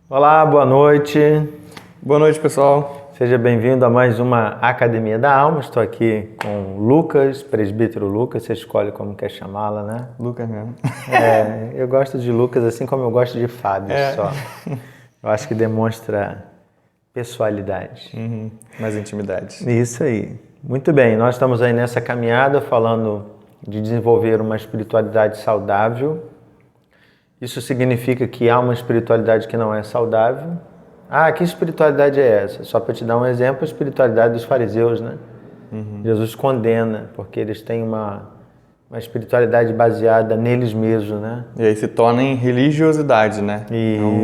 Olá, boa noite. Boa noite, pessoal. Seja bem-vindo a mais uma Academia da Alma. Estou aqui com o Lucas, presbítero Lucas, você escolhe como quer chamá-la, né? Lucas mesmo. Eu gosto de Lucas assim como eu gosto de Fábio só. Eu acho que demonstra pessoalidade. Mais intimidade. Isso aí. Muito bem, nós estamos aí nessa caminhada falando de desenvolver uma espiritualidade saudável. Isso significa que há uma espiritualidade que não é saudável. Ah, que espiritualidade é essa? Só para te dar um exemplo, a espiritualidade dos fariseus, né? Jesus condena, porque eles têm uma espiritualidade baseada neles mesmos, né? E aí se torna em religiosidade, né?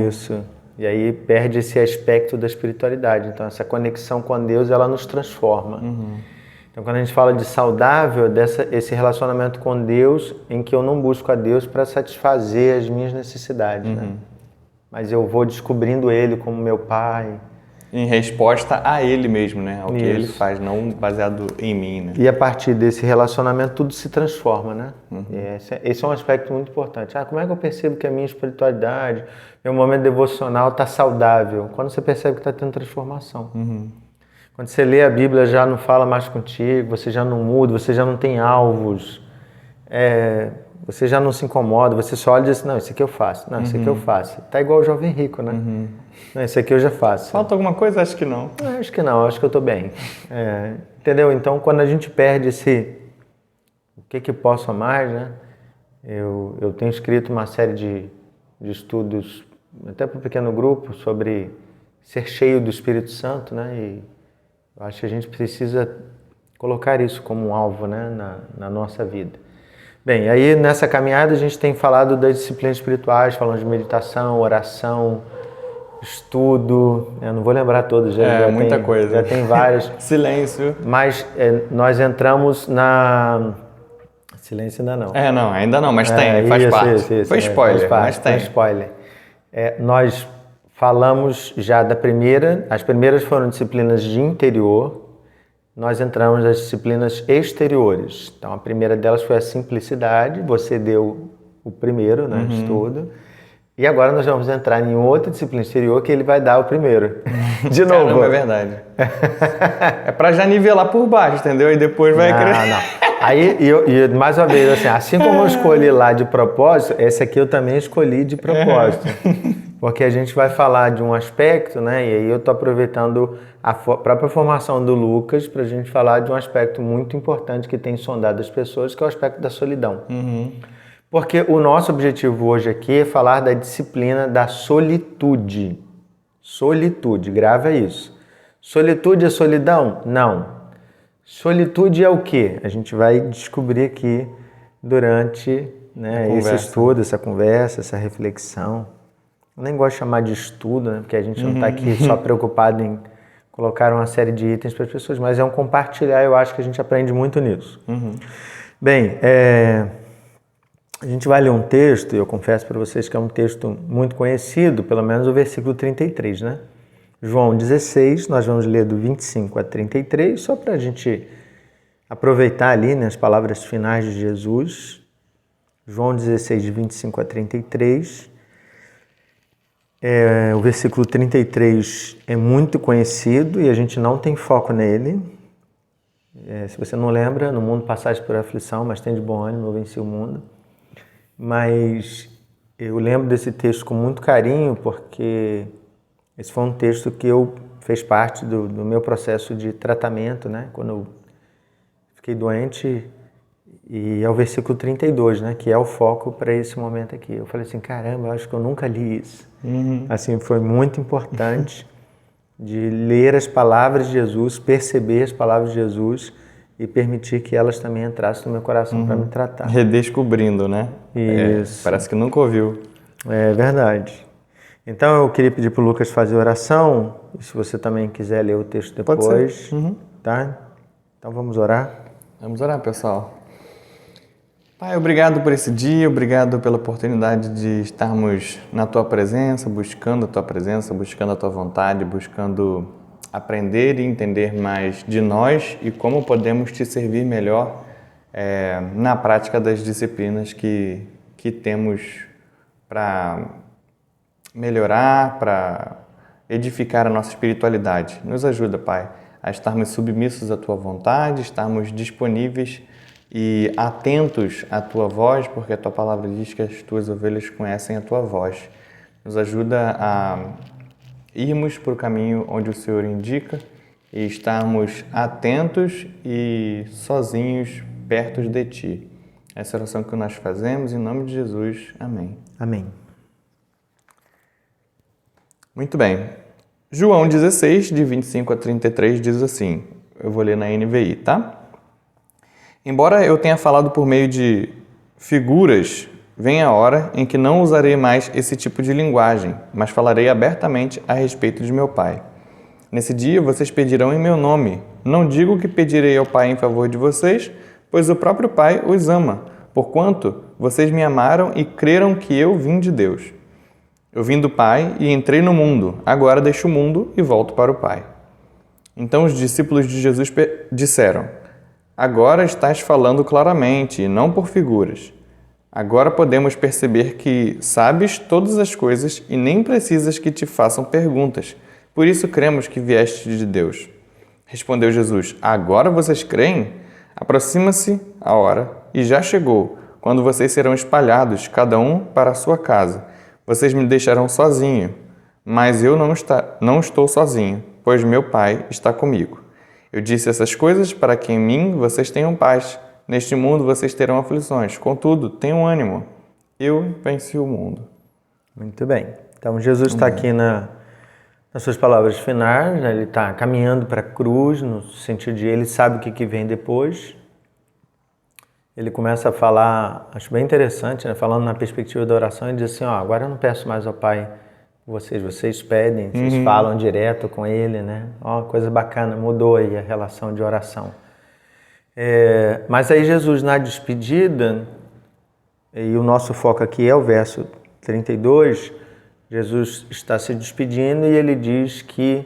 Isso. E aí perde esse aspecto da espiritualidade. Então essa conexão com Deus, ela nos transforma. Então quando a gente fala de saudável, esse relacionamento com Deus, em que eu não busco a Deus para satisfazer as minhas necessidades, né? Mas eu vou descobrindo Ele como meu Pai. Em resposta a Ele mesmo, né? Ao que Ele Isso. faz, não baseado em mim, né? E a partir desse relacionamento tudo se transforma, né? Esse é um aspecto muito importante. Como é que eu percebo que a minha espiritualidade, meu momento devocional está saudável? Quando você percebe que está tendo transformação. Quando você lê a Bíblia, já não fala mais contigo, você já não muda, você já não tem alvos, você já não se incomoda, você só olha e diz, não, isso aqui eu faço, não, isso aqui eu faço. Tá igual o jovem rico, né? Não, isso aqui eu já faço. Falta alguma coisa? Acho que não. Acho que não, acho que eu estou bem. Entendeu? Então, quando a gente perde esse o que posso a mais, né? Eu tenho escrito uma série de estudos, até para um pequeno grupo, sobre ser cheio do Espírito Santo, né? E eu acho que a gente precisa colocar isso como um alvo, né? na nossa vida. Bem, aí nessa caminhada a gente tem falado das disciplinas espirituais, falando de meditação, oração, estudo, eu não vou lembrar todas, já muita tem, coisa. Já tem várias. Silêncio. Mas nós entramos na... Silêncio ainda não. Não, ainda não, mas tem, faz parte. Isso, Foi spoiler, faz parte, mas tem. Foi spoiler. Nós falamos já da primeira, as primeiras foram disciplinas de interior, nós entramos nas disciplinas exteriores. Então a primeira delas foi a simplicidade, você deu o primeiro, né, estudo. E agora nós vamos entrar em outra disciplina exterior que ele vai dar o primeiro. De novo. Caramba, é verdade. É pra já nivelar por baixo, entendeu? E depois vai crescer. Não. Aí, e mais uma vez, assim como eu escolhi lá de propósito, esse aqui eu também escolhi de propósito. Porque a gente vai falar de um aspecto, né? E aí eu tô aproveitando a própria formação do Lucas para a gente falar de um aspecto muito importante que tem sondado as pessoas, que é o aspecto da solidão. Porque o nosso objetivo hoje aqui é falar da disciplina da solitude. Solitude, grava isso. Solitude é solidão? Não. Solitude é o quê? A gente vai descobrir aqui durante esse estudo, essa conversa, essa reflexão. Eu nem gosto de chamar de estudo, né? Porque a gente não está aqui só preocupado em colocar uma série de itens para as pessoas, mas é um compartilhar, eu acho que a gente aprende muito nisso. Bem, a gente vai ler um texto, e eu confesso para vocês que é um texto muito conhecido, pelo menos o versículo 33, né? João 16, nós vamos ler do 25 a 33, só para a gente aproveitar ali, né, as palavras finais de Jesus. João 16, de 25 a 33. O versículo 33 é muito conhecido e a gente não tem foco nele. Se você não lembra, no mundo passagem por aflição, mas tem de bom ânimo, eu venci o mundo. Mas eu lembro desse texto com muito carinho porque esse foi um texto que fez parte do meu processo de tratamento, né? Quando eu fiquei doente, e é o versículo 32, né? Que é o foco para esse momento aqui. Eu falei assim, caramba, eu acho que eu nunca li isso. Assim, foi muito importante de ler as palavras de Jesus, perceber as palavras de Jesus e permitir que elas também entrassem no meu coração para me tratar. Redescobrindo, né? Isso. Parece que nunca ouviu. É verdade. Então eu queria pedir para o Lucas fazer oração, e se você também quiser ler o texto depois, pode ser. Tá? Então vamos orar? Vamos orar, pessoal. Pai, obrigado por esse dia, obrigado pela oportunidade de estarmos na Tua presença, buscando a Tua presença, buscando a Tua vontade, buscando aprender e entender mais de nós e como podemos Te servir melhor na prática das disciplinas que temos para melhorar, para edificar a nossa espiritualidade. Nos ajuda, Pai, a estarmos submissos à Tua vontade, estarmos disponíveis e atentos à Tua voz, porque a Tua palavra diz que as Tuas ovelhas conhecem a Tua voz. Nos ajuda a irmos para o caminho onde o Senhor indica e estarmos atentos e sozinhos perto de Ti. Essa é a oração que nós fazemos, em nome de Jesus. Amém. Amém. Muito bem. João 16, de 25 a 33, diz assim, eu vou ler na NVI, tá? Embora eu tenha falado por meio de figuras, vem a hora em que não usarei mais esse tipo de linguagem, mas falarei abertamente a respeito de meu Pai. Nesse dia vocês pedirão em meu nome. Não digo que pedirei ao Pai em favor de vocês, pois o próprio Pai os ama, porquanto vocês me amaram e creram que eu vim de Deus. Eu vim do Pai e entrei no mundo, agora deixo o mundo e volto para o Pai. Então os discípulos de Jesus disseram, agora estás falando claramente e não por figuras. Agora podemos perceber que sabes todas as coisas e nem precisas que te façam perguntas. Por isso cremos que vieste de Deus. Respondeu Jesus, agora vocês creem? Aproxima-se a hora e já chegou, quando vocês serão espalhados, cada um para a sua casa. Vocês me deixarão sozinho, mas eu não estou sozinho, pois meu Pai está comigo. Eu disse essas coisas para que em mim vocês tenham paz. Neste mundo vocês terão aflições. Contudo, tenham ânimo. Eu venci o mundo. Muito bem. Então, Jesus está aqui nas suas palavras finais, né? Ele está caminhando para a cruz, no sentido de ele sabe o que vem depois. Ele começa a falar, acho bem interessante, né? Falando na perspectiva da oração, ele diz assim, agora eu não peço mais ao Pai por vocês pedem, vocês falam direto com Ele, né? Coisa bacana, mudou aí a relação de oração. Mas aí Jesus, na despedida, e o nosso foco aqui é o verso 32, Jesus está se despedindo e ele diz que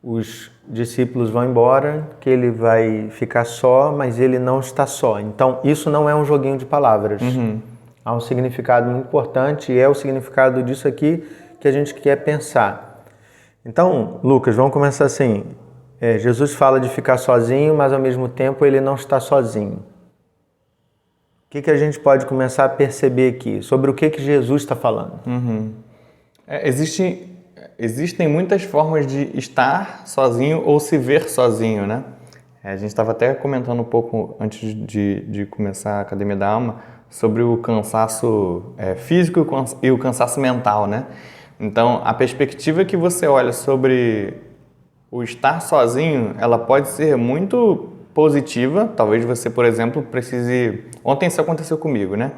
os discípulos vão embora, que ele vai ficar só, mas ele não está só. Então, isso não é um joguinho de palavras. Há um significado muito importante e é o significado disso aqui que a gente quer pensar. Então, Lucas, vamos começar assim. Jesus fala de ficar sozinho, mas ao mesmo tempo ele não está sozinho. O que a gente pode começar a perceber aqui? Sobre o que Jesus está falando? Existem muitas formas de estar sozinho ou se ver sozinho, né? A gente estava até comentando um pouco antes de começar a Academia da Alma sobre o cansaço físico e o cansaço mental, né? Então, a perspectiva que você olha sobre o estar sozinho, ela pode ser muito positiva. Talvez você, por exemplo, precise... Ontem isso aconteceu comigo, né?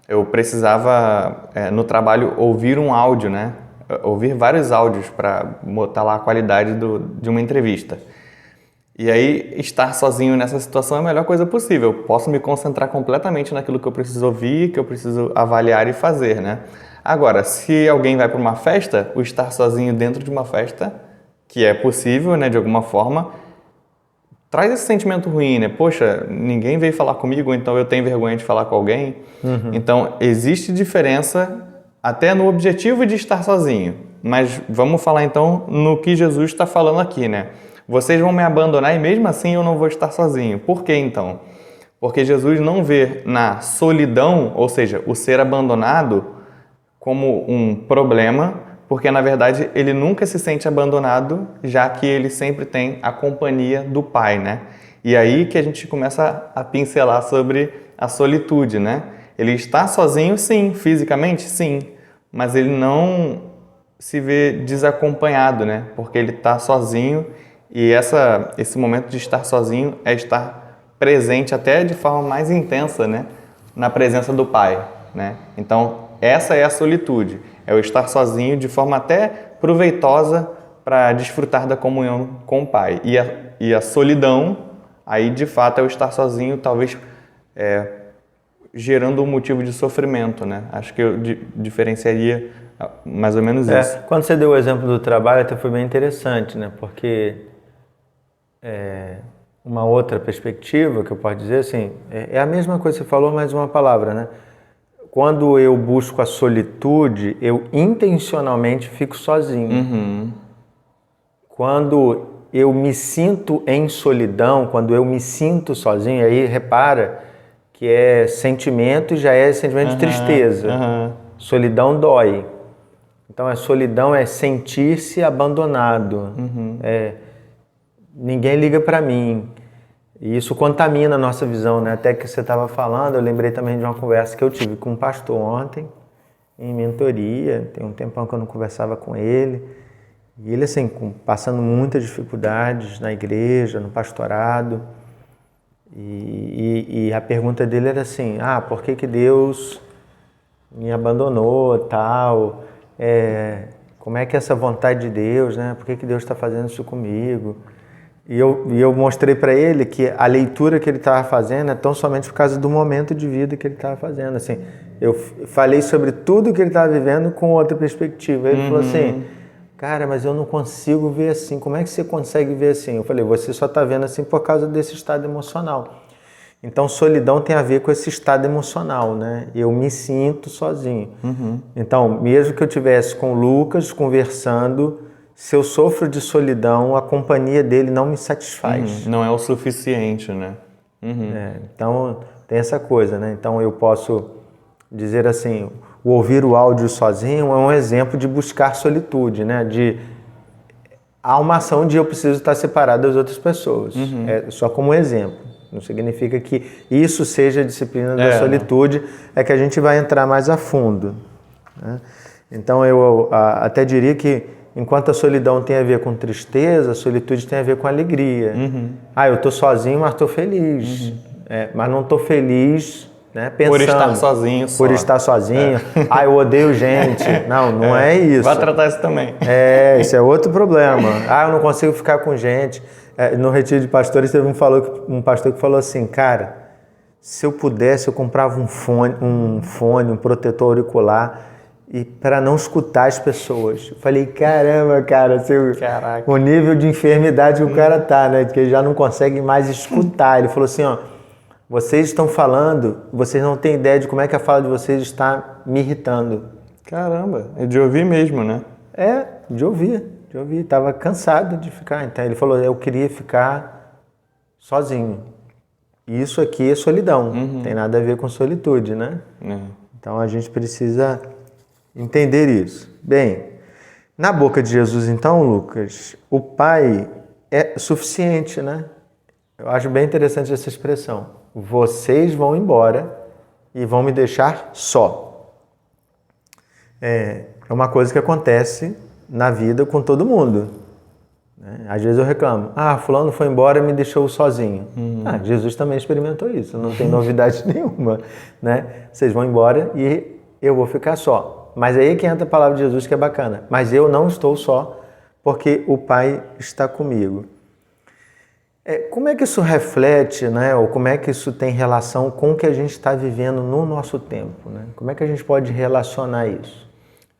Eu precisava, no trabalho, ouvir um áudio, né? Ouvir vários áudios para botar lá a qualidade de uma entrevista. E aí, estar sozinho nessa situação é a melhor coisa possível. Eu posso me concentrar completamente naquilo que eu preciso ouvir, que eu preciso avaliar e fazer, né? Agora, se alguém vai para uma festa, o estar sozinho dentro de uma festa, que é possível, né, de alguma forma, traz esse sentimento ruim, né? Poxa, ninguém veio falar comigo, então eu tenho vergonha de falar com alguém. Então, existe diferença até no objetivo de estar sozinho. Mas vamos falar então no que Jesus está falando aqui, né? Vocês vão me abandonar e mesmo assim eu não vou estar sozinho. Por que então? Porque Jesus não vê na solidão, ou seja, o ser abandonado, como um problema, porque na verdade ele nunca se sente abandonado, já que ele sempre tem a companhia do Pai, né? E aí que a gente começa a pincelar sobre a solitude, né? Ele está sozinho, sim, fisicamente, sim, mas ele não se vê desacompanhado, né? Porque ele está sozinho e esse momento de estar sozinho é estar presente até de forma mais intensa, né? Na presença do Pai, né? Então, essa é a solitude, é o estar sozinho de forma até proveitosa para desfrutar da comunhão com o Pai. E a solidão, aí de fato é o estar sozinho, talvez gerando um motivo de sofrimento, né? Acho que eu diferenciaria mais ou menos isso. Quando você deu o exemplo do trabalho, até foi bem interessante, né? Porque uma outra perspectiva que eu posso dizer, assim, é a mesma coisa que você falou, mais uma palavra, né? quando eu busco a solitude, eu intencionalmente fico sozinho. Quando eu me sinto em solidão, quando eu me sinto sozinho, aí repara que é sentimento, já é sentimento de tristeza. Solidão dói. Então a solidão é sentir-se abandonado. Ninguém liga para mim. E isso contamina a nossa visão, né? Até que você estava falando, eu lembrei também de uma conversa que eu tive com um pastor ontem, em mentoria. Tem um tempão que eu não conversava com ele. E ele, assim, passando muitas dificuldades na igreja, no pastorado. E a pergunta dele era assim, por que Deus me abandonou, tal? Como é que é essa vontade de Deus, né? Por que Deus está fazendo isso comigo? E eu mostrei para ele que a leitura que ele estava fazendo é tão somente por causa do momento de vida que ele estava fazendo. Assim, eu falei sobre tudo que ele estava vivendo com outra perspectiva. Ele falou assim, cara, mas eu não consigo ver assim. Como é que você consegue ver assim? Eu falei, você só está vendo assim por causa desse estado emocional. Então, solidão tem a ver com esse estado emocional, né? Eu me sinto sozinho. Então, mesmo que eu estivesse com o Lucas conversando, se eu sofro de solidão, a companhia dele não me satisfaz. Não é o suficiente, né? Então, tem essa coisa, né? Então, eu posso dizer assim, o ouvir o áudio sozinho é um exemplo de buscar solitude, né? Há uma ação de eu preciso estar separado das outras pessoas. É só como exemplo. Não significa que isso seja a disciplina da solitude, é que a gente vai entrar mais a fundo, né? Então, eu até diria que enquanto a solidão tem a ver com tristeza, a solitude tem a ver com alegria. Eu estou sozinho, mas estou feliz. Mas não estou feliz, né, pensando... Por estar sozinho só. Por estar sozinho. Eu odeio gente. Não é isso. Vai tratar isso também. Esse é outro problema. Eu não consigo ficar com gente. No retiro de pastores, teve um pastor que falou assim, cara, se eu pudesse, eu comprava um fone, um protetor auricular, e para não escutar as pessoas. Eu falei, caramba, cara, assim, o nível de enfermidade que o cara tá, né? Que ele já não consegue mais escutar. Ele falou assim, vocês estão falando, vocês não têm ideia de como é que a fala de vocês está me irritando. Caramba, é de ouvir mesmo, né? De ouvir. Estava cansado de ficar. Então ele falou, eu queria ficar sozinho. Isso aqui é solidão. Tem nada a ver com solitude, né? Então a gente precisa entender isso. Bem, na boca de Jesus, então, Lucas, o Pai é suficiente, né? Eu acho bem interessante essa expressão. Vocês vão embora e vão me deixar só. É uma coisa que acontece na vida com todo mundo, né? Às vezes eu reclamo, fulano foi embora e me deixou sozinho. Jesus também experimentou isso, não tem novidade nenhuma, né? Vocês vão embora e eu vou ficar só. Mas aí que entra a palavra de Jesus, que é bacana. Mas eu não estou só, porque o Pai está comigo. Como é que isso reflete, né? Ou como é que isso tem relação com o que a gente está vivendo no nosso tempo, né? Como é que a gente pode relacionar isso?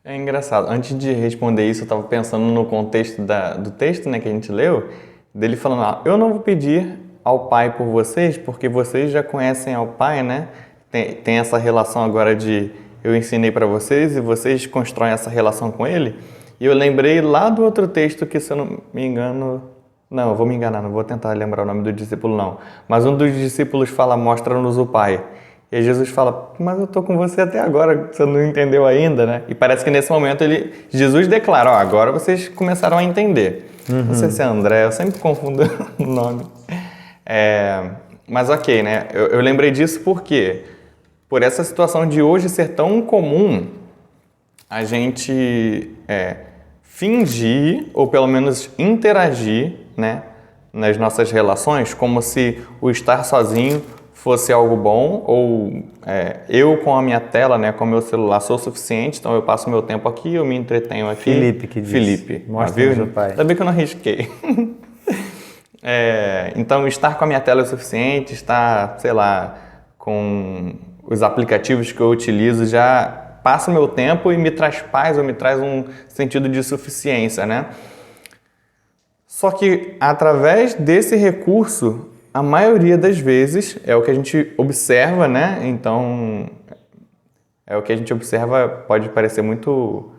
É engraçado. Antes de responder isso, eu estava pensando no contexto do texto, né, que a gente leu, dele falando, eu não vou pedir ao Pai por vocês, porque vocês já conhecem ao Pai, né? Tem essa relação agora de eu ensinei para vocês e vocês constroem essa relação com Ele. E eu lembrei lá do outro texto que, se eu não me engano... Não, eu vou me enganar, não vou tentar lembrar o nome do discípulo, não. Mas um dos discípulos fala, mostra-nos o Pai. E aí Jesus fala, mas eu estou com você até agora, você não entendeu ainda, né? E parece que nesse momento Jesus declara, agora vocês começaram a entender. Não sei se é André, eu sempre confundo o nome. Mas ok, né? Eu lembrei disso porque, por essa situação de hoje ser tão comum, a gente fingir, ou pelo menos interagir, né, nas nossas relações, como se o estar sozinho fosse algo bom, ou eu com a minha tela, né, com o meu celular sou suficiente, então eu passo meu tempo aqui, eu me entretenho aqui. Felipe que disse. Felipe. Mostra o Pai. Ainda bem que eu não arrisquei. Então, estar com a minha tela é o suficiente, estar, sei lá, com os aplicativos que eu utilizo já passa o meu tempo e me traz paz ou me traz um sentido de suficiência, né? Só que, através desse recurso, a maioria das vezes, é o que a gente observa, né? Então, é o que a gente observa, pode parecer muito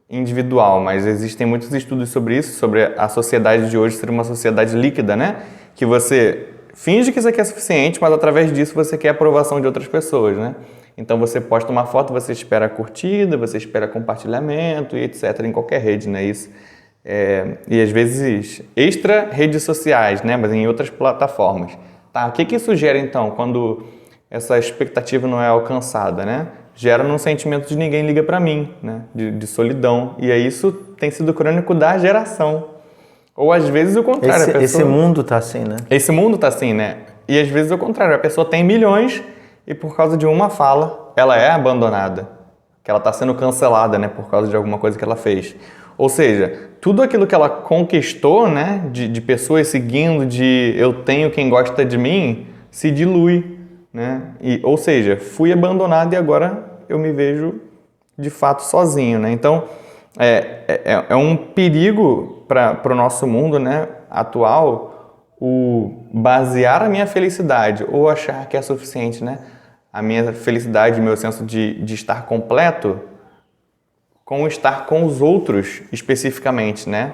individual, mas existem muitos estudos sobre isso, sobre a sociedade de hoje ser uma sociedade líquida, né? Que você finge que isso aqui é suficiente, mas através disso você quer a aprovação de outras pessoas, né? Então você posta uma foto, você espera curtida, você espera compartilhamento e etc. em qualquer rede, né? Isso. E às vezes extra redes sociais, né? Mas em outras plataformas. Tá, o que isso gera então quando essa expectativa não é alcançada, né? Gera um sentimento de ninguém liga para mim, né? De solidão. E aí isso tem sido crônico da geração. Ou às vezes o contrário. Esse mundo tá assim, né? Esse mundo tá assim, né? E às vezes o contrário. A pessoa tem milhões e por causa de uma fala, ela é abandonada. Que ela tá sendo cancelada, né? Por causa de alguma coisa que ela fez. Ou seja, tudo aquilo que ela conquistou, né? De pessoas seguindo, de eu tenho quem gosta de mim, se dilui, né? Ou seja, fui abandonado e agora eu me vejo de fato sozinho, né? Então, é um perigo para o nosso mundo, né, atual, o basear a minha felicidade ou achar que é suficiente, né? A minha felicidade, o meu senso de estar completo com estar com os outros especificamente, né?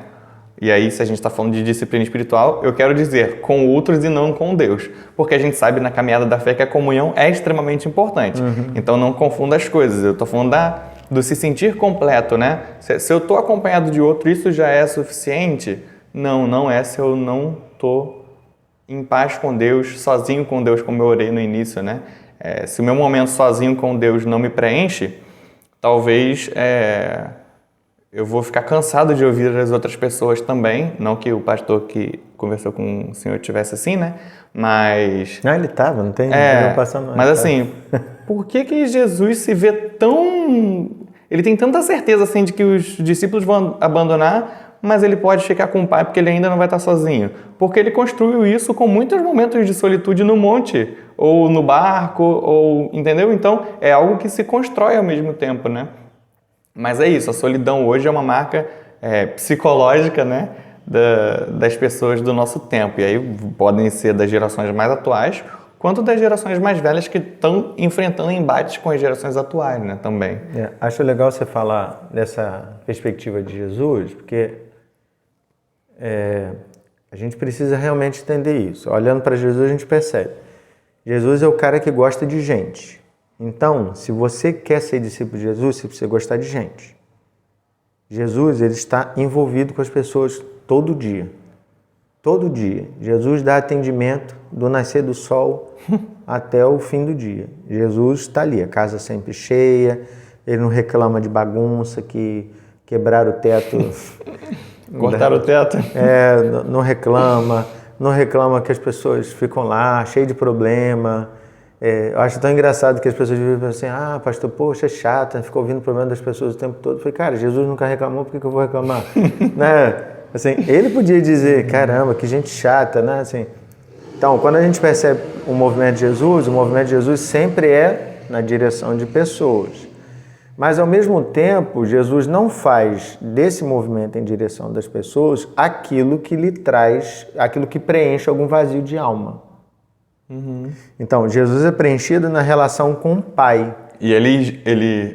E aí, se a gente está falando de disciplina espiritual, eu quero dizer com outros e não com Deus. Porque a gente sabe na caminhada da fé que a comunhão é extremamente importante. Então não confunda as coisas. Eu estou falando do se sentir completo, né? Se eu estou acompanhado de outro, isso já é suficiente? Não, não é se eu não estou em paz com Deus, sozinho com Deus, como eu orei no início, né? Se o meu momento sozinho com Deus não me preenche, talvez eu vou ficar cansado de ouvir as outras pessoas também. Não que o pastor que conversou com o senhor tivesse assim, né? Mas... Não, ele estava, não tem passando. Mas assim, por que Jesus se vê tão... Ele tem tanta certeza assim de que os discípulos vão abandonar, mas ele pode ficar com o pai porque ele ainda não vai estar sozinho. Porque ele construiu isso com muitos momentos de solitude no monte, ou no barco, ou... Entendeu? Então, é algo que se constrói ao mesmo tempo, né? Mas é isso, a solidão hoje é uma marca psicológica, né, das pessoas do nosso tempo. E aí podem ser das gerações mais atuais, quanto das gerações mais velhas que estão enfrentando embates com as gerações atuais, né, também. Acho legal você falar dessa perspectiva de Jesus, porque a gente precisa realmente entender isso. Olhando para Jesus, a gente percebe. Jesus é o cara que gosta de gente. Então, se você quer ser discípulo de Jesus, você precisa gostar de gente. Jesus, ele está envolvido com as pessoas todo dia. Todo dia. Jesus dá atendimento do nascer do sol até o fim do dia. Jesus está ali, a casa sempre cheia, ele não reclama de bagunça, que quebraram o teto. Cortaram o teto. Não reclama que as pessoas ficam lá, cheias de problema. Eu acho tão engraçado que as pessoas dizem assim, pastor, poxa, é chata, fica ouvindo o problema das pessoas o tempo todo. Eu falei, cara, Jesus nunca reclamou, por que eu vou reclamar? Né? Assim, ele podia dizer, caramba, que gente chata, né? Assim, então, quando a gente percebe o movimento de Jesus sempre é na direção de pessoas. Mas, ao mesmo tempo, Jesus não faz desse movimento em direção das pessoas aquilo que lhe traz, aquilo que preenche algum vazio de alma. Então, Jesus é preenchido na relação com o Pai. E ele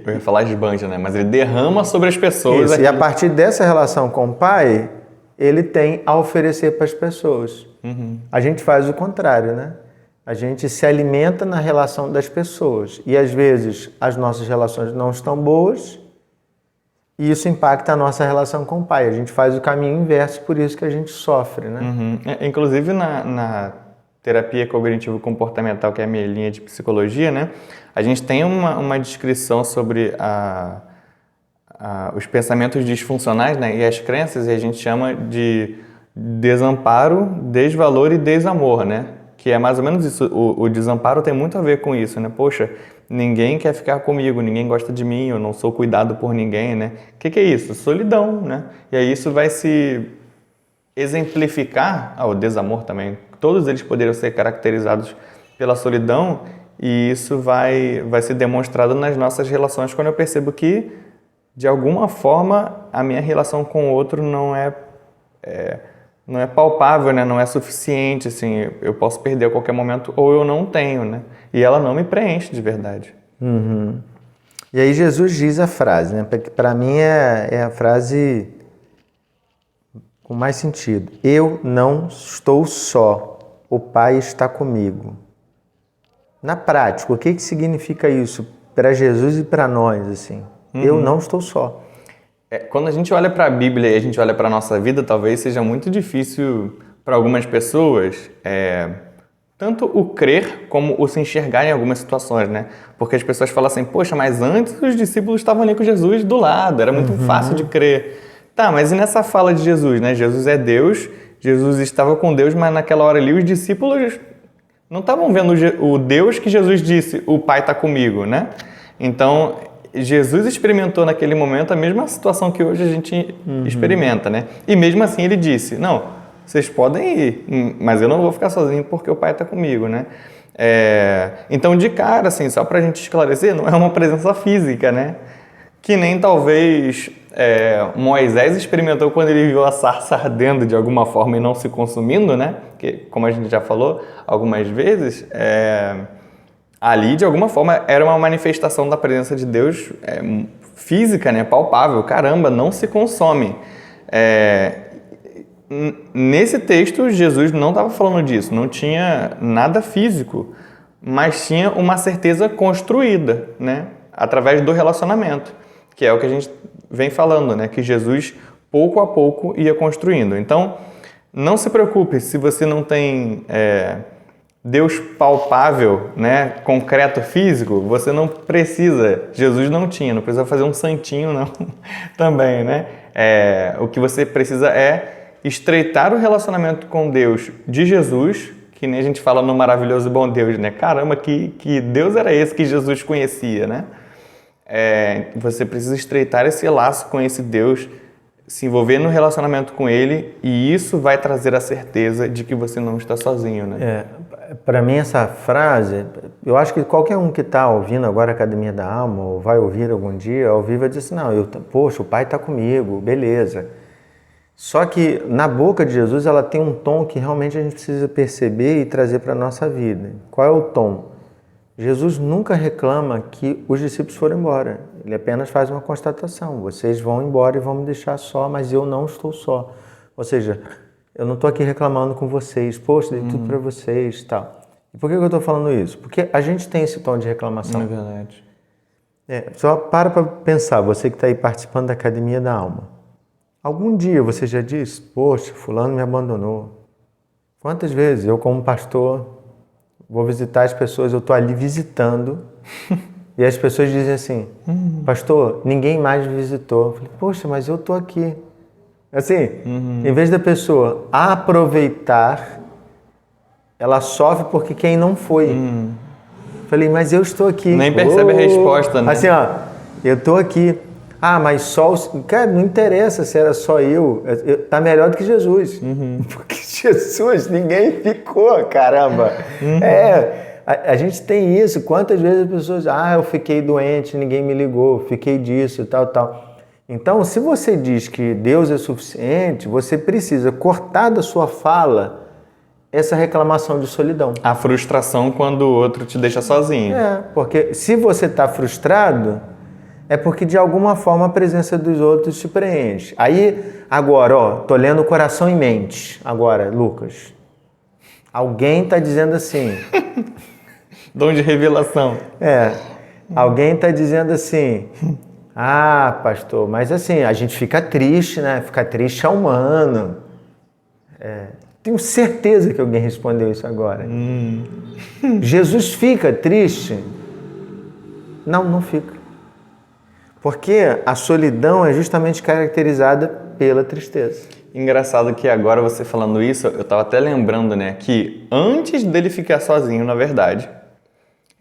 eu ia falar esbanja, né? Mas ele derrama sobre as pessoas. Isso, e a partir dessa relação com o Pai, ele tem a oferecer para as pessoas. A gente faz o contrário, né? A gente se alimenta na relação das pessoas. E às vezes as nossas relações não estão boas e isso impacta a nossa relação com o Pai. A gente faz o caminho inverso, por isso que a gente sofre, né? Inclusive na terapia cognitivo-comportamental, que é a minha linha de psicologia, né? A gente tem uma descrição sobre os pensamentos disfuncionais, né? E as crenças, e a gente chama de desamparo, desvalor e desamor, né? Que é mais ou menos isso. O desamparo tem muito a ver com isso, né? Poxa, ninguém quer ficar comigo, ninguém gosta de mim, eu não sou cuidado por ninguém, né? O que é isso? Solidão, né? E aí isso vai se exemplificar, o desamor também, todos eles poderiam ser caracterizados pela solidão, e isso vai ser demonstrado nas nossas relações quando eu percebo que, de alguma forma, a minha relação com o outro não é palpável, né? Não é suficiente, assim, eu posso perder a qualquer momento ou eu não tenho, né? E ela não me preenche de verdade. E aí Jesus diz a frase, né? Para mim é a frase com mais sentido. Eu não estou só, o Pai está comigo. Na prática, o que significa isso para Jesus e para nós, assim? Eu não estou só. Quando a gente olha para a Bíblia e a gente olha para a nossa vida, talvez seja muito difícil para algumas pessoas tanto o crer como o se enxergar em algumas situações, né? Porque as pessoas falam assim, poxa, mas antes os discípulos estavam ali com Jesus do lado, era muito fácil de crer. Tá, mas e nessa fala de Jesus, né? Jesus é Deus, Jesus estava com Deus, mas naquela hora ali os discípulos não estavam vendo o Deus que Jesus disse, o Pai está comigo, né? Então, Jesus experimentou naquele momento a mesma situação que hoje a gente experimenta, né? E mesmo assim ele disse, não, vocês podem ir, mas eu não vou ficar sozinho porque o Pai está comigo, né? Então, de cara, assim, só para a gente esclarecer, não é uma presença física, né? Que nem talvez Moisés experimentou quando ele viu a sarça ardendo de alguma forma e não se consumindo, né? Que, como a gente já falou algumas vezes, ali, de alguma forma, era uma manifestação da presença de Deus física, né? Palpável. Caramba, não se consome. Nesse texto, Jesus não estava falando disso, não tinha nada físico, mas tinha uma certeza construída, né? Através do relacionamento, que é o que a gente vem falando, né? Que Jesus, pouco a pouco, ia construindo. Então, não se preocupe se você não tem Deus palpável, né? Concreto, físico, você não precisa, Jesus não tinha, não precisa fazer um santinho, não, também, né? O que você precisa é estreitar o relacionamento com Deus de Jesus, que nem a gente fala no maravilhoso e bom Deus, né? Caramba, que Deus era esse que Jesus conhecia, né? Você precisa estreitar esse laço com esse Deus, se envolver no relacionamento com Ele, e isso vai trazer a certeza de que você não está sozinho, né? Para mim, essa frase, eu acho que qualquer um que está ouvindo agora a Academia da Alma, ou vai ouvir algum dia, ao vivo, vai dizer assim, não, poxa, o Pai está comigo, beleza. Só que na boca de Jesus ela tem um tom que realmente a gente precisa perceber e trazer para a nossa vida. Qual é o tom? Jesus nunca reclama que os discípulos foram embora. Ele apenas faz uma constatação. Vocês vão embora e vão me deixar só, mas eu não estou só. Ou seja, eu não estou aqui reclamando com vocês. Poxa, dei tudo para vocês e tal. E por que eu estou falando isso? Porque a gente tem esse tom de reclamação. É verdade. Só para pensar, você que está aí participando da Academia da Alma. Algum dia você já disse, poxa, fulano me abandonou. Quantas vezes eu, como pastor, vou visitar as pessoas, eu estou ali visitando, e as pessoas dizem assim, pastor, ninguém mais me visitou. Eu falei, poxa, mas eu estou aqui. Assim, em vez da pessoa aproveitar, ela sofre porque quem não foi. Falei, mas eu estou aqui. Nem percebe a resposta, né? Assim, ó, eu estou aqui. Ah, mas só... Cara, não interessa se era só eu. Tá melhor do que Jesus. Porque Jesus, ninguém ficou, caramba. A gente tem isso. Quantas vezes as pessoas... eu fiquei doente, ninguém me ligou. Fiquei disso, tal. Então, se você diz que Deus é suficiente, você precisa cortar da sua fala essa reclamação de solidão. A frustração quando o outro te deixa sozinho. Porque se você está frustrado... é porque de alguma forma a presença dos outros te preenche. Aí, agora, tô lendo Coração e Mente. Agora, Lucas. Alguém tá dizendo assim... Dom de revelação. Alguém tá dizendo assim... pastor, mas assim, a gente fica triste, né? Ficar triste é humano. Tenho certeza que alguém respondeu isso agora. Jesus fica triste? Não fica. Porque a solidão é justamente caracterizada pela tristeza. Engraçado que agora você falando isso, eu estava até lembrando, né, que antes dele ficar sozinho, na verdade,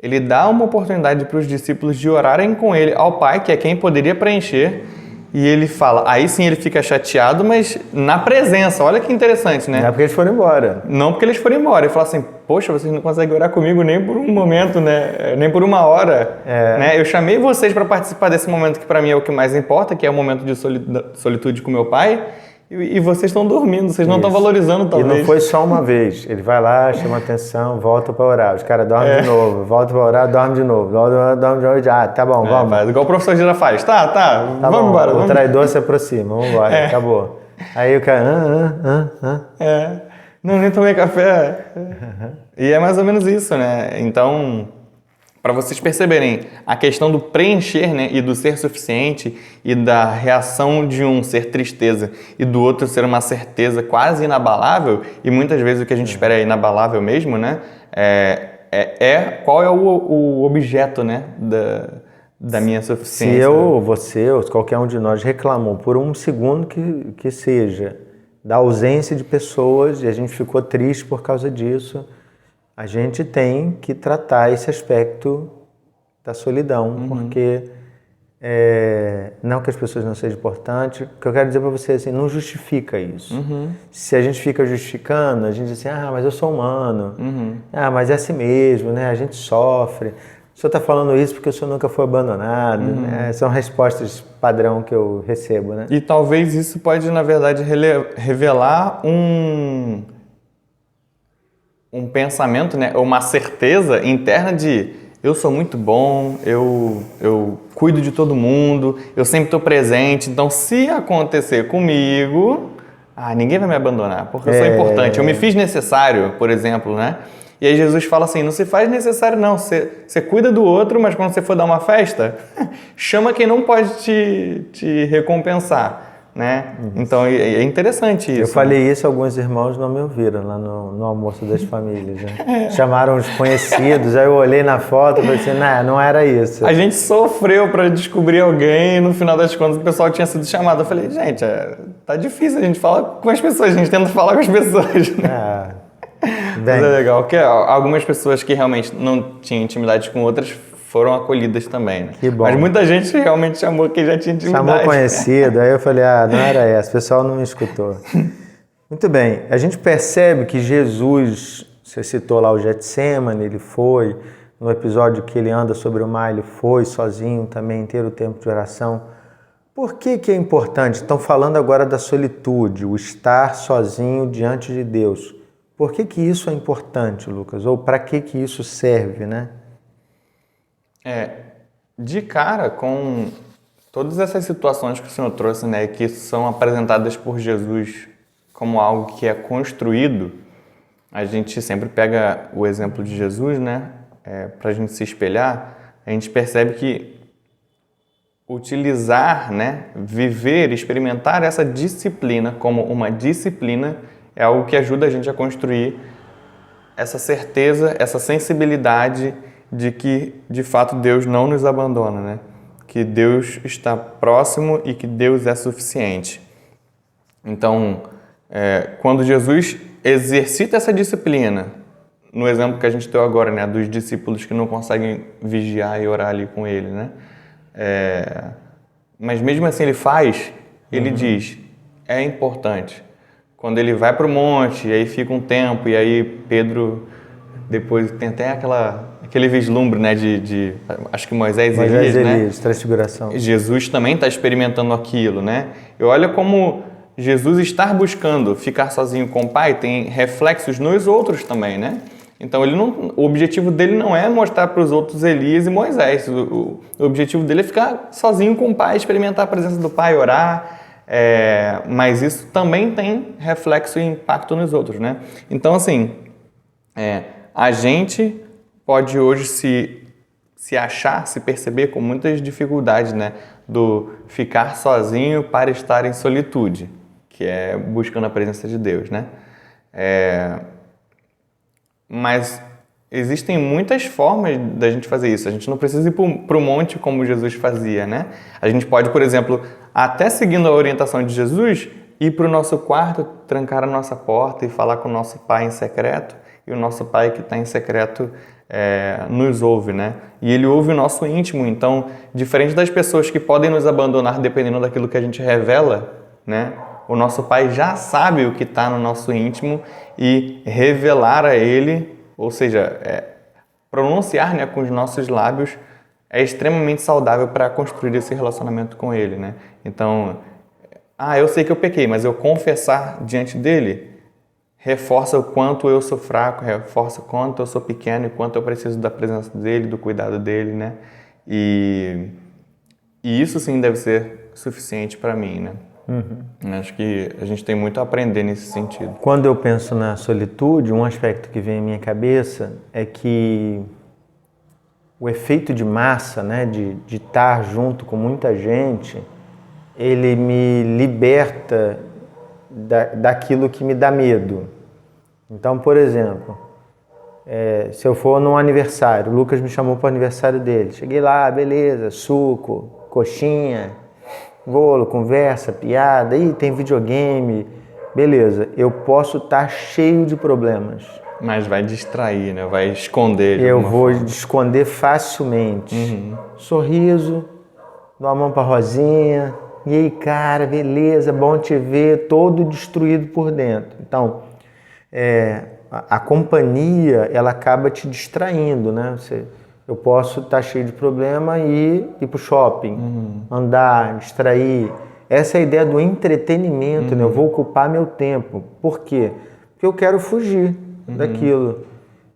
ele dá uma oportunidade para os discípulos de orarem com ele ao Pai, que é quem poderia preencher, e ele fala, aí sim ele fica chateado, mas na presença, olha que interessante, né? Não é porque eles foram embora. Não porque eles foram embora, ele fala assim, poxa, vocês não conseguem orar comigo nem por um momento, né? Nem por uma hora. Né? Eu chamei vocês para participar desse momento que para mim é o que mais importa, que é o momento de solitude com meu Pai, E vocês estão dormindo, vocês não estão Isso. valorizando E talvez. não foi só uma vez. Ele vai lá, chama atenção, volta para orar. Os caras dormem de novo, volta para orar, dorme de novo. Dorme de novo. Ah, tá bom, vamos. Faz igual o professor Gira faz. Tá, Tá vamos bom, embora. o traidor se aproxima, vamos embora, acabou. Aí o cara... Não, nem tomei café. E é mais ou menos isso, né? Então, para vocês perceberem, a questão do preencher, né, e do ser suficiente e da reação de um ser tristeza e do outro ser uma certeza quase inabalável, e muitas vezes o que a gente espera é inabalável mesmo, né? Qual é o objeto, né, da minha suficiência. Se eu, você ou qualquer um de nós reclamou por um segundo que seja da ausência de pessoas e a gente ficou triste por causa disso, a gente tem que tratar esse aspecto da solidão, porque não que as pessoas não sejam importantes, o que eu quero dizer para você assim, não justifica isso. Se a gente fica justificando, a gente diz assim, mas eu sou humano, mas é assim mesmo, né? A gente sofre. O senhor está falando isso porque o senhor nunca foi abandonado, né? São respostas padrão que eu recebo, né? E talvez isso pode, na verdade, revelar um pensamento, né? Uma certeza interna de eu sou muito bom, eu cuido de todo mundo, eu sempre estou presente, então se acontecer comigo, ninguém vai me abandonar, porque eu sou importante, eu me fiz necessário, por exemplo, né? E aí Jesus fala assim, não se faz necessário não, você cuida do outro, mas quando você for dar uma festa, chama quem não pode te recompensar, né? Então é interessante isso. Eu falei isso, alguns irmãos não me ouviram lá no almoço das famílias, né? Chamaram os conhecidos, aí eu olhei na foto e falei assim, não era isso. A gente sofreu para descobrir alguém e no final das contas o pessoal tinha sido chamado. Eu falei, gente, tá difícil, a gente fala com as pessoas, a gente tenta falar com as pessoas, né? Mas é legal, que algumas pessoas que realmente não tinham intimidade com outras foram acolhidas também, né? Que bom. Mas muita gente realmente chamou quem já tinha intimidade. Chamou conhecido, aí eu falei, não era essa, o pessoal não me escutou. Muito bem, a gente percebe que Jesus, você citou lá o Getsemane, ele foi, no episódio que ele anda sobre o mar, ele foi sozinho também, ter o tempo de oração. Por que é importante? Estão falando agora da solitude, o estar sozinho diante de Deus. Por que isso é importante, Lucas? Ou para que isso serve, né? De cara, com todas essas situações que o Senhor trouxe, né, que são apresentadas por Jesus como algo que é construído, a gente sempre pega o exemplo de Jesus, né, para a gente se espelhar, a gente percebe que utilizar, né, viver, experimentar essa disciplina como uma disciplina é algo que ajuda a gente a construir essa certeza, essa sensibilidade de que, de fato, Deus não nos abandona, né? Que Deus está próximo e que Deus é suficiente. Então, quando Jesus exercita essa disciplina, no exemplo que a gente deu agora, né, dos discípulos que não conseguem vigiar e orar ali com ele, né? Mas mesmo assim ele faz, ele diz, é importante. Quando ele vai para o monte, e aí fica um tempo, e aí Pedro, depois tem até aquele vislumbre, né, acho que Moisés e Elias, né? Transfiguração. Jesus também está experimentando aquilo, né? E olha como Jesus estar buscando ficar sozinho com o Pai tem reflexos nos outros também, né? Então o objetivo dele não é mostrar para os outros Elias e Moisés. O objetivo dele é ficar sozinho com o Pai, experimentar a presença do Pai, orar. Mas isso também tem reflexo e impacto nos outros, né? Então, assim, a gente pode hoje se achar, se perceber com muitas dificuldades, né? Do ficar sozinho para estar em solitude, que é buscando a presença de Deus, né? Mas existem muitas formas da gente fazer isso. A gente não precisa ir para o monte como Jesus fazia, né? A gente pode, por exemplo, até seguindo a orientação de Jesus, ir para o nosso quarto, trancar a nossa porta e falar com o nosso Pai em secreto. E o nosso Pai que está em secreto nos ouve, né? E Ele ouve o nosso íntimo. Então, diferente das pessoas que podem nos abandonar dependendo daquilo que a gente revela, né? O nosso Pai já sabe o que está no nosso íntimo e revelar a Ele, ou seja, pronunciar, né, com os nossos lábios, é extremamente saudável para construir esse relacionamento com Ele, né? Então, eu sei que eu pequei, mas eu confessar diante dele reforça o quanto eu sou fraco, reforça o quanto eu sou pequeno e quanto eu preciso da presença dele, do cuidado dele, né? E isso sim deve ser suficiente para mim, né? Acho que a gente tem muito a aprender nesse sentido. Quando eu penso na solitude, um aspecto que vem à minha cabeça é que o efeito de massa, né, de estar junto com muita gente, ele me liberta daquilo que me dá medo. Então, por exemplo, se eu for num aniversário, o Lucas me chamou para o aniversário dele, cheguei lá, beleza, suco, coxinha, bolo, conversa, piada, tem videogame, beleza, eu posso estar cheio de problemas. Mas vai distrair, né? Vai esconder de Eu alguma vou forma. esconder facilmente. Sorriso, dou a mão pra Rosinha, e aí, cara, beleza, bom te ver, todo destruído por dentro. Então, a companhia, ela acaba te distraindo, né? Eu posso estar cheio de problema e ir pro shopping, andar, distrair. Essa é a ideia do entretenimento, né? Eu vou ocupar meu tempo. Por quê? Porque eu quero fugir daquilo.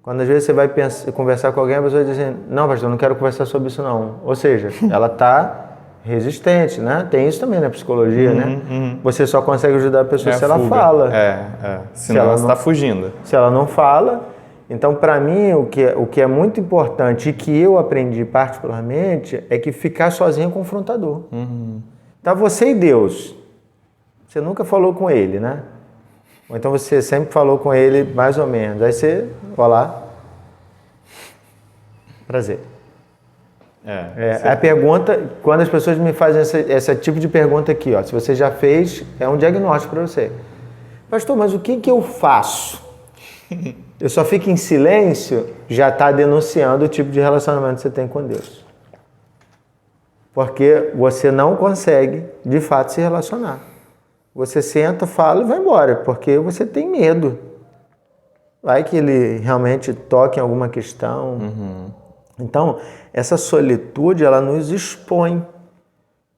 Quando às vezes você vai conversar com alguém, a pessoa diz assim, não, pastor, eu não quero conversar sobre isso não. Ou seja, ela está resistente, né? Tem isso também na psicologia, né? Você só consegue ajudar a pessoa se ela fala. Senão ela está fugindo. Se ela não fala. Então, para mim, o que é muito importante e que eu aprendi particularmente é que ficar sozinho é confrontador. Tá você e Deus. Você nunca falou com ele, né? Ou então você sempre falou com ele mais ou menos. Aí você, olá, prazer. A pergunta, quando as pessoas me fazem esse tipo de pergunta aqui, ó, se você já fez, é um diagnóstico para você. Pastor, mas o que eu faço? Eu só fico em silêncio, já está denunciando o tipo de relacionamento que você tem com Deus. Porque você não consegue, de fato, se relacionar. Você senta, fala e vai embora, porque você tem medo. Vai que ele realmente toque em alguma questão. Então, essa solitude, ela nos expõe.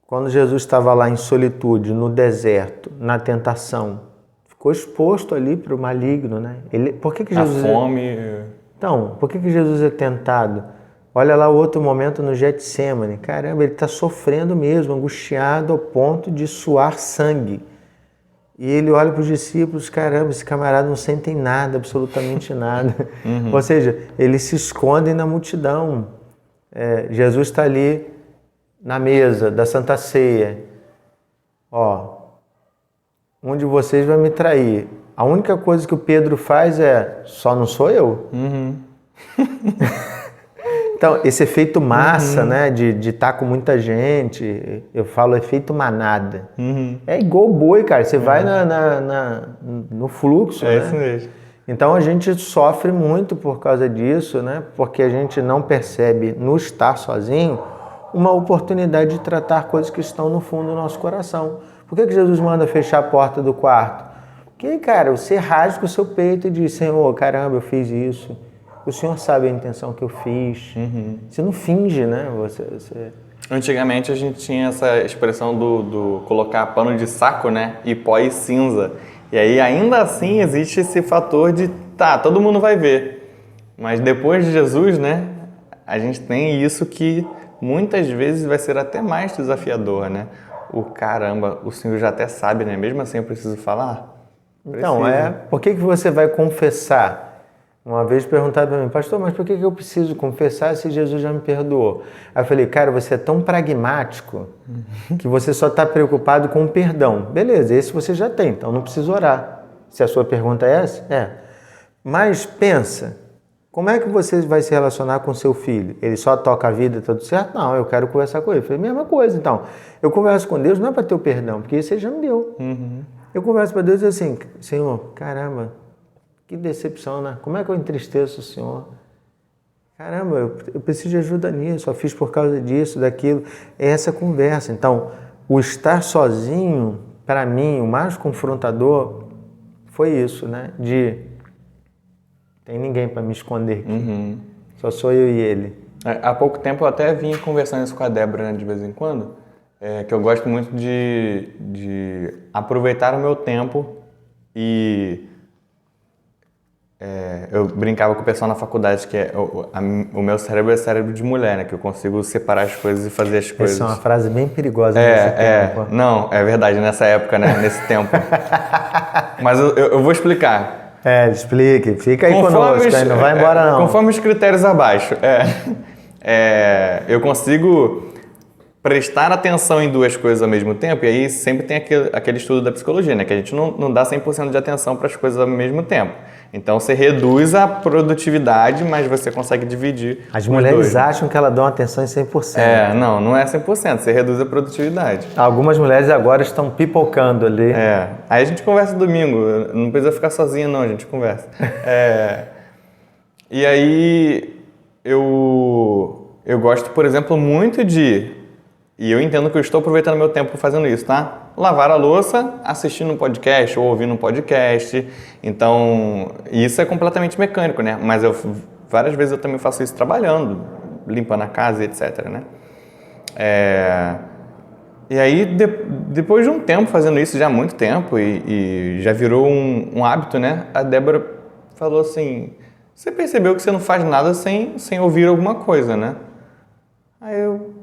Quando Jesus estava lá em solitude, no deserto, na tentação, ficou exposto ali para o maligno, né? Por que Jesus a fome... Então, por que Jesus é tentado? Olha lá o outro momento no Getsêmani. Caramba, ele está sofrendo mesmo, angustiado ao ponto de suar sangue. E ele olha para os discípulos, caramba, esse camarada não sentem nada, absolutamente nada. Ou seja, eles se escondem na multidão. Jesus está ali na mesa da Santa Ceia. Ó, um de vocês vai me trair. A única coisa que o Pedro faz só não sou eu. Então, esse efeito massa, né, de estar com muita gente, eu falo efeito manada. É igual boi, cara, você vai no fluxo, né? Isso mesmo. Então, a gente sofre muito por causa disso, né, porque a gente não percebe, no estar sozinho, uma oportunidade de tratar coisas que estão no fundo do nosso coração. Por que Jesus manda fechar a porta do quarto? Porque, cara, você rasga o seu peito e diz, Senhor, caramba, eu fiz isso. O Senhor sabe a intenção que eu fiz. Você não finge, né? Antigamente a gente tinha essa expressão do colocar pano de saco, né? E pó e cinza. E aí ainda assim existe esse fator de, todo mundo vai ver. Mas depois de Jesus, né? A gente tem isso que muitas vezes vai ser até mais desafiador, né? Caramba, o Senhor já até sabe, né? Mesmo assim eu preciso falar? Então, por que você vai confessar? Uma vez perguntaram para mim, pastor, mas por que eu preciso confessar se Jesus já me perdoou? Aí eu falei, cara, você é tão pragmático que você só está preocupado com o perdão. Beleza, esse você já tem, então não precisa orar. Se a sua pergunta é essa, Mas pensa, como é que você vai se relacionar com seu filho? Ele só toca a vida, tudo certo? Não, eu quero conversar com ele. Eu falei, mesma coisa, então. Eu converso com Deus não é para ter o perdão, porque isso ele já me deu. Eu converso para Deus assim, Senhor, caramba, que decepção, né? Como é que eu entristeço o Senhor? Caramba, eu preciso de ajuda nisso, eu fiz por causa disso, daquilo. É essa conversa. Então, o estar sozinho, para mim, o mais confrontador foi isso, né? Tem ninguém para me esconder aqui. Só sou eu e ele. Há pouco tempo eu até vinha conversando isso com a Débora, né, de vez em quando. que eu gosto muito de aproveitar o meu tempo e eu brincava com o pessoal na faculdade que o meu cérebro é cérebro de mulher, né? Que eu consigo separar as coisas e fazer as coisas. Essa é uma frase bem perigosa nesse tempo. Não, é verdade, nessa época, né? Nesse tempo. Mas eu vou explicar. Explique. Fica aí conosco, aí não vai embora não. Conforme os critérios abaixo. Eu consigo prestar atenção em duas coisas ao mesmo tempo, e aí sempre tem aquele estudo da psicologia, né? Que a gente não dá 100% de atenção para as coisas ao mesmo tempo. Então você reduz a produtividade, mas você consegue dividir. As mulheres acham que elas dão atenção em 100%. Não é 100%, você reduz a produtividade. Algumas mulheres agora estão pipocando ali. Aí a gente conversa domingo, não precisa ficar sozinha não, a gente conversa. E aí eu gosto, por exemplo, muito e eu entendo que eu estou aproveitando meu tempo fazendo isso, tá? Lavar a louça, assistindo um podcast ou ouvindo um podcast. Então, isso é completamente mecânico, né? Mas várias vezes eu também faço isso trabalhando, limpando a casa e etc, né? E aí, depois de um tempo fazendo isso, já há muito tempo, e já virou um hábito, né? A Débora falou assim, você percebeu que você não faz nada sem ouvir alguma coisa, né? Aí eu...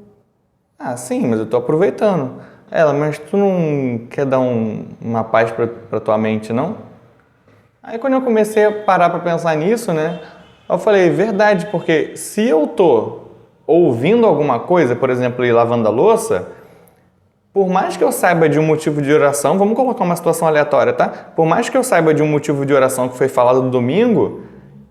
sim, mas eu tô aproveitando. Ela, mas tu não quer dar uma paz pra tua mente, não? Aí quando eu comecei a parar pra pensar nisso, né? Eu falei, verdade, porque se eu tô ouvindo alguma coisa, por exemplo, ir lavando a louça, por mais que eu saiba de um motivo de oração, vamos colocar uma situação aleatória, tá? Por mais que eu saiba de um motivo de oração que foi falado no domingo,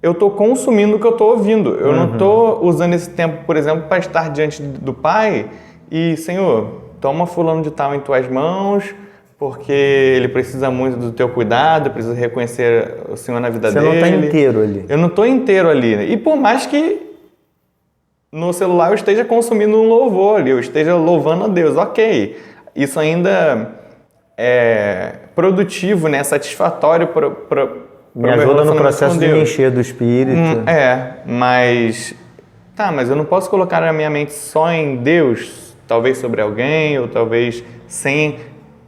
eu tô consumindo o que eu tô ouvindo. Eu não tô usando esse tempo, por exemplo, para estar diante do Pai e, Senhor, toma fulano de tal em tuas mãos, porque ele precisa muito do teu cuidado, precisa reconhecer o Senhor na vida dele. Você não está inteiro ali. Eu não estou inteiro ali. E por mais que no celular eu esteja consumindo um louvor ali, eu esteja louvando a Deus, ok. Isso ainda é produtivo, né? Satisfatório para me ajuda no processo de me encher do Espírito. Mas eu não posso colocar a minha mente só em Deus, talvez sobre alguém, ou talvez sem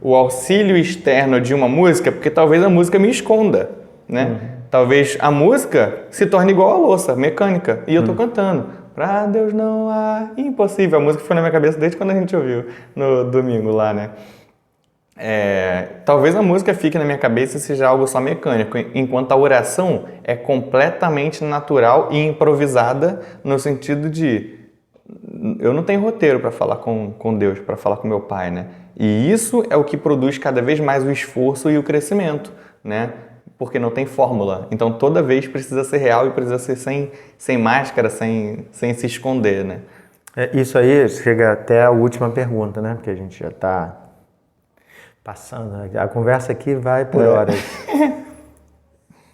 o auxílio externo de uma música, porque talvez a música me esconda, né? Talvez a música se torne igual a louça, mecânica, e eu tô cantando. Pra Deus não há impossível. A música foi na minha cabeça desde quando a gente ouviu no domingo lá, né? Talvez a música fique na minha cabeça e seja algo só mecânico, enquanto a oração é completamente natural e improvisada no sentido de eu não tenho roteiro para falar com Deus, para falar com meu Pai, né? E isso é o que produz cada vez mais o esforço e o crescimento, né? Porque não tem fórmula. Então toda vez precisa ser real e precisa ser sem máscara, sem se esconder, né? Isso aí chega até a última pergunta, né? Porque a gente já está passando, né? A conversa aqui vai por horas.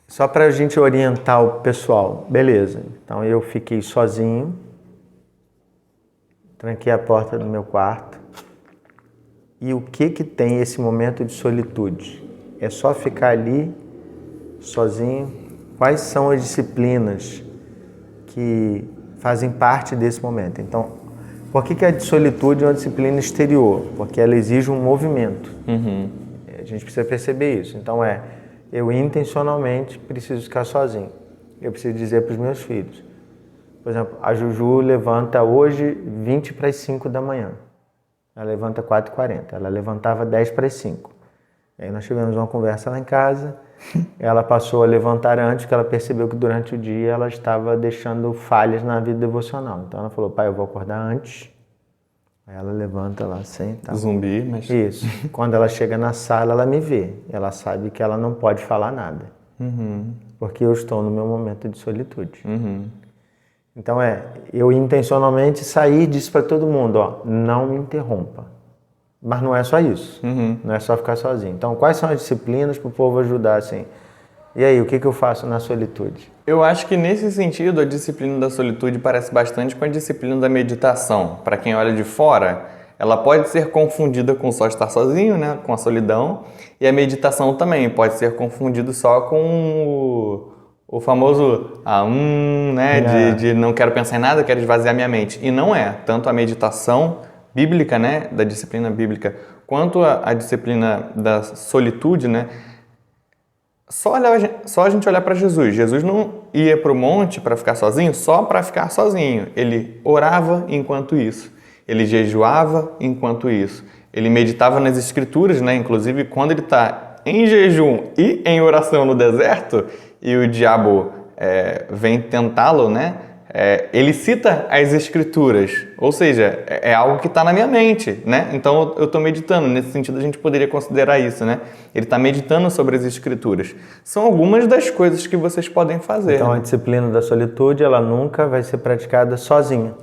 Só para a gente orientar o pessoal. Beleza, então eu fiquei sozinho, tranquei a porta do meu quarto. E o que tem esse momento de solitude? É só ficar ali, sozinho? Quais são as disciplinas que fazem parte desse momento? Então, por que a solitude é uma disciplina exterior? Porque ela exige um movimento. A gente precisa perceber isso. Então eu intencionalmente preciso ficar sozinho. Eu preciso dizer para os meus filhos. Por exemplo, a Juju levanta hoje 20 para as 5 da manhã. Ela levanta 4h40. Ela levantava 10 para as 5. Aí nós tivemos uma conversa lá em casa. Ela passou a levantar antes, porque ela percebeu que durante o dia ela estava deixando falhas na vida devocional. Então ela falou, pai, eu vou acordar antes. Aí ela levanta lá, senta. Zumbi, mas... Isso. Quando ela chega na sala, ela me vê. Ela sabe que ela não pode falar nada. Porque eu estou no meu momento de solitude. Então eu intencionalmente saí e disse para todo mundo, não me interrompa. Mas não é só isso, não é só ficar sozinho. Então, quais são as disciplinas para o povo ajudar assim? E aí, o que eu faço na solitude? Eu acho que nesse sentido, a disciplina da solitude parece bastante com a disciplina da meditação. Para quem olha de fora, ela pode ser confundida com só estar sozinho, né? Com a solidão. E a meditação também pode ser confundida só com o famoso né? De não quero pensar em nada, quero esvaziar minha mente. E não é. Tanto a meditação bíblica, né, da disciplina bíblica, quanto a disciplina da solitude, né, só a gente olhar para Jesus. Jesus não ia para o monte para ficar sozinho só para ficar sozinho. Ele orava enquanto isso. Ele jejuava enquanto isso. Ele meditava nas Escrituras, né? Inclusive, quando ele está em jejum e em oração no deserto e o diabo vem tentá-lo, né? Ele cita as Escrituras, ou seja, é algo que está na minha mente, né? Então eu estou meditando, nesse sentido a gente poderia considerar isso, né? Ele está meditando sobre as Escrituras. São algumas das coisas que vocês podem fazer. Então a disciplina da solitude, ela nunca vai ser praticada sozinha.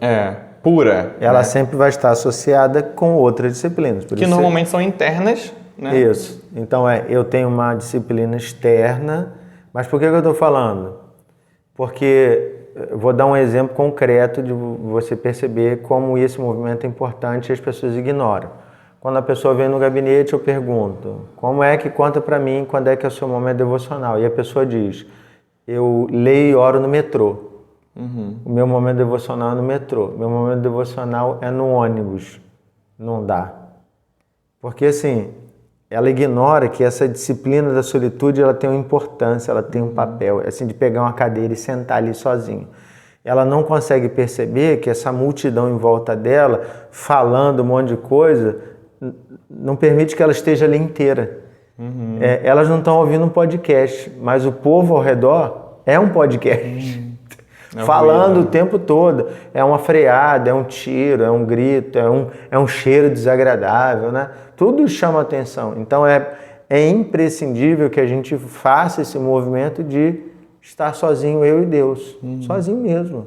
Pura. Ela sempre vai estar associada com outras disciplinas. Que normalmente são internas, né? Isso. Então eu tenho uma disciplina externa, mas por que eu estou falando? Porque eu vou dar um exemplo concreto de você perceber como esse movimento é importante e as pessoas ignoram. Quando a pessoa vem no gabinete, eu pergunto, como é que conta para mim quando é que é o seu momento devocional? E a pessoa diz, eu leio e oro no metrô. O meu momento devocional é no metrô. Meu momento devocional é no ônibus. Não dá. Porque assim, ela ignora que essa disciplina da solitude, ela tem uma importância, ela tem um papel, assim, de pegar uma cadeira e sentar ali sozinho. Ela não consegue perceber que essa multidão em volta dela, falando um monte de coisa, não permite que ela esteja ali inteira. Elas não estão ouvindo um podcast, mas o povo ao redor é um podcast. Falando o tempo todo. É uma freada, é um tiro, é um grito, é um cheiro desagradável, né? Tudo chama atenção. Então é imprescindível que a gente faça esse movimento de estar sozinho, eu e Deus. Sozinho mesmo.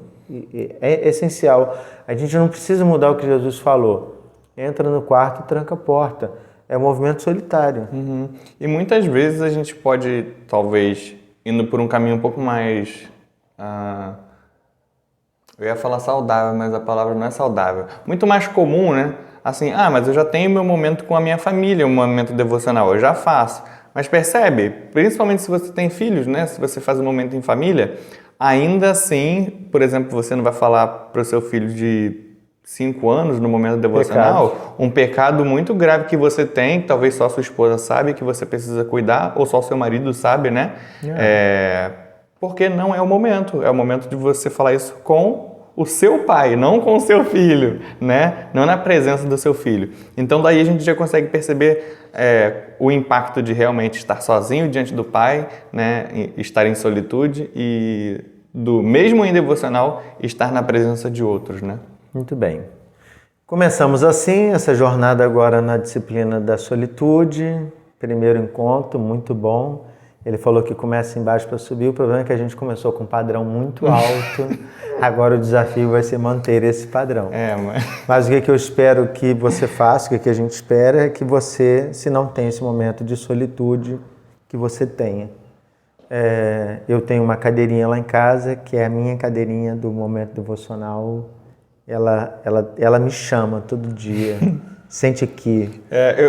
É essencial. A gente não precisa mudar o que Jesus falou. Entra no quarto e tranca a porta. É um movimento solitário. E muitas vezes a gente pode, talvez, indo por um caminho um pouco mais... eu ia falar saudável, mas a palavra não é saudável. Muito mais comum, né? Assim, mas eu já tenho meu momento com a minha família, um momento devocional, eu já faço. Mas percebe, principalmente se você tem filhos, né? Se você faz um momento em família, ainda assim, por exemplo, você não vai falar para o seu filho de 5 anos no momento devocional, um pecado muito grave que você tem, que talvez só sua esposa sabe que você precisa cuidar, ou só seu marido sabe, né? Porque não é o momento de você falar isso com o seu pai, não com o seu filho, né? Não na presença do seu filho. Então daí a gente já consegue perceber o impacto de realmente estar sozinho diante do pai, né? Estar em solitude e do mesmo em devocional estar na presença de outros, né? Muito bem. Começamos assim essa jornada agora na disciplina da solitude. Primeiro encontro, muito bom. Ele falou que começa embaixo para subir. O problema é que a gente começou com um padrão muito alto. Agora o desafio vai ser manter esse padrão. Mas o que eu espero que você faça, o que a gente espera é que você, se não tem esse momento de solitude, que você tenha. Eu tenho uma cadeirinha lá em casa, que é a minha cadeirinha do momento devocional. Ela me chama todo dia. Sente que...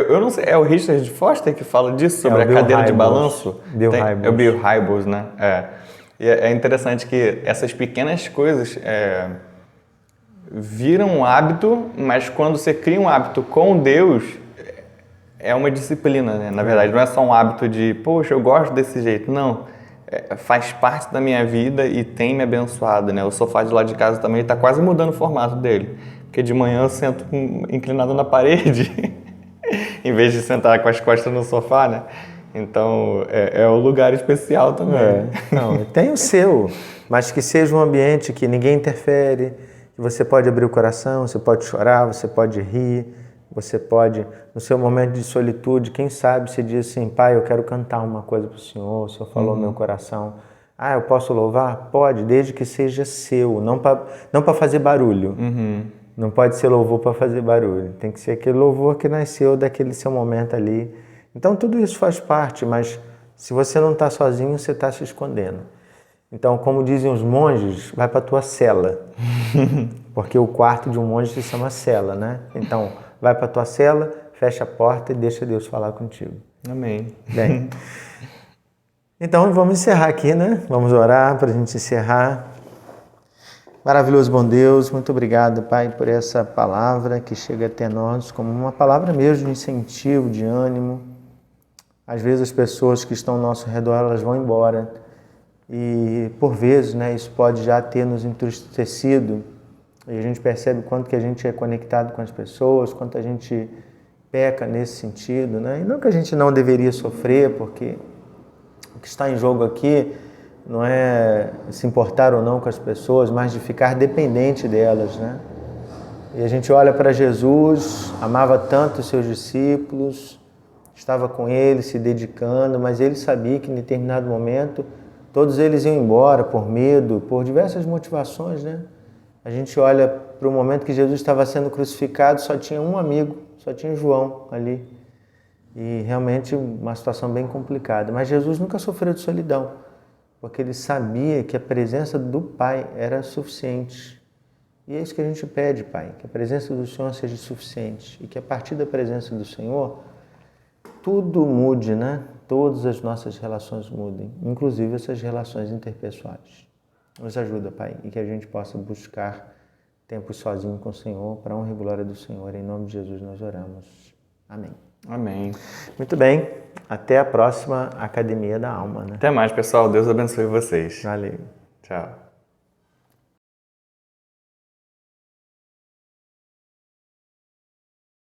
eu não sei, é o Richard Foster que fala disso, sobre a cadeira de balanço? É o Bill Hybels, né? E é interessante que essas pequenas coisas viram um hábito, mas quando você cria um hábito com Deus, é uma disciplina, né? Na verdade, não é só um hábito de, poxa, eu gosto desse jeito. Não, faz parte da minha vida e tem me abençoado, né? O sofá de lá de casa também está quase mudando o formato dele. Porque de manhã eu sento inclinado na parede, em vez de sentar com as costas no sofá, né? Então, é um lugar especial também. Não, tem o seu, mas que seja um ambiente que ninguém interfere, que você pode abrir o coração, você pode chorar, você pode rir, você pode, no seu momento de solitude, quem sabe você diz assim, pai, eu quero cantar uma coisa para o Senhor falou no meu coração. Eu posso louvar? Pode, desde que seja seu, não para fazer barulho. Não pode ser louvor para fazer barulho. Tem que ser aquele louvor que nasceu daquele seu momento ali. Então, tudo isso faz parte, mas se você não está sozinho, você está se escondendo. Então, como dizem os monges, vai para a tua cela. Porque o quarto de um monge se chama cela, né? Então, vai para a tua cela, fecha a porta e deixa Deus falar contigo. Amém. Bem, então vamos encerrar aqui, né? Vamos orar para a gente encerrar. Maravilhoso, bom Deus, muito obrigado, Pai, por essa palavra que chega até nós como uma palavra mesmo de incentivo, de ânimo. Às vezes as pessoas que estão ao nosso redor, elas vão embora e por vezes, né, isso pode já ter nos entristecido e a gente percebe quanto que a gente é conectado com as pessoas, quanto a gente peca nesse sentido, né? E não que a gente não deveria sofrer, porque o que está em jogo aqui não é se importar ou não com as pessoas, mas de ficar dependente delas, né? E a gente olha para Jesus, amava tanto os seus discípulos, estava com eles, se dedicando, mas ele sabia que em determinado momento todos eles iam embora por medo, por diversas motivações, né? A gente olha para o momento que Jesus estava sendo crucificado, só tinha um amigo, só tinha João ali. E realmente uma situação bem complicada. Mas Jesus nunca sofreu de solidão, porque ele sabia que a presença do Pai era suficiente. E é isso que a gente pede, Pai, que a presença do Senhor seja suficiente e que a partir da presença do Senhor tudo mude, né? Todas as nossas relações mudem, inclusive essas relações interpessoais. Nos ajuda, Pai, e que a gente possa buscar tempo sozinho com o Senhor, para a honra e glória do Senhor. Em nome de Jesus nós oramos. Amém. Amém. Muito bem, até a próxima Academia da Alma, né? Até mais, pessoal. Deus abençoe vocês. Valeu. Tchau.